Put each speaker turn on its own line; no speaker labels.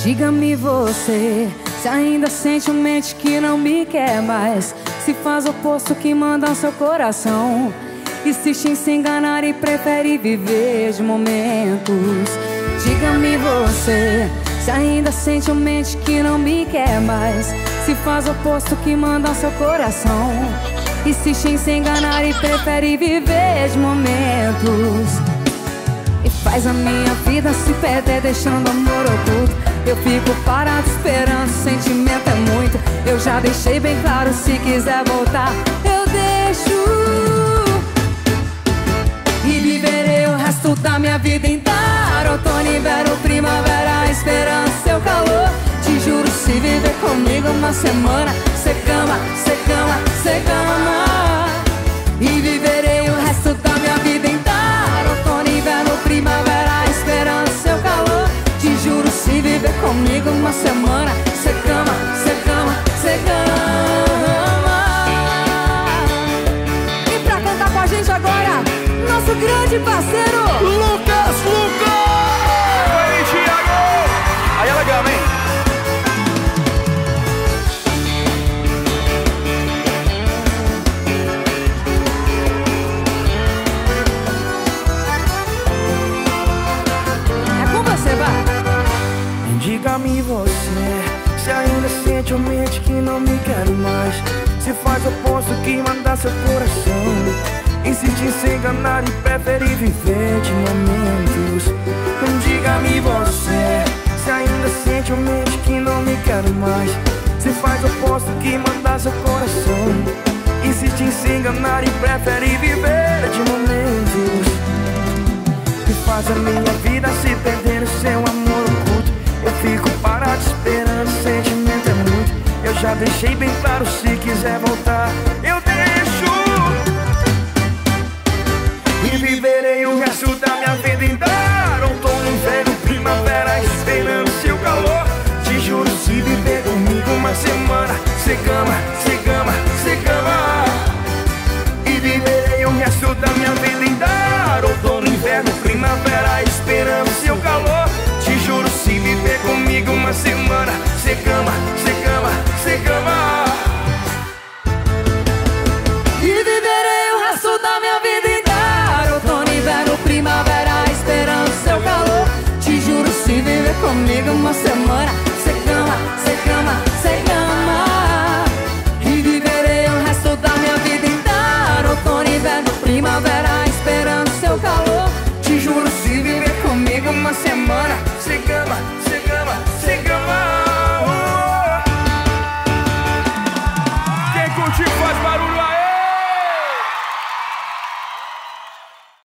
Diga-me você, se ainda sente uma mente que não me quer mais, se faz o oposto que manda seu coração, insiste em se enganar e prefere viver de momentos. Diga-me você, se ainda sente uma mente que não me quer mais, se faz o oposto que manda seu coração, insiste em se enganar e prefere viver de momentos. E faz a minha vida se perder deixando amor oculto. Eu fico parado esperando, sentimento é muito. Eu já deixei bem claro, se quiser voltar eu deixo. E viverei o resto da minha vida inteira, outono, inverno, primavera, esperando seu calor. Te juro, se viver comigo uma semana, cê cama, cê cama, cê cama. E viverei o resto da minha vida inteira, outono, inverno, primavera, esperando seu calor. Te juro, se viver comigo uma semana, cê cama, cê cama, cê cama. E pra cantar com a gente agora, nosso grande parceiro
Lucas! Aí, Thiago! Aí é legal, hein?
É com você, vai!
Diga-me você, se ainda sente uma mente que não me quer mais, se faz o oposto que manda seu coração, insiste em se enganar e prefere viver de momentos. Diga-me você, se ainda sente uma mente que não me quer mais, se faz o oposto que manda seu coração, insiste em se enganar e prefere viver de momentos. E faz a minha vida se perder no seu amor oculto. Eu fico parado esperando, sentimento é muito. Eu já deixei bem claro, se quiser voltar eu deixo. E viverei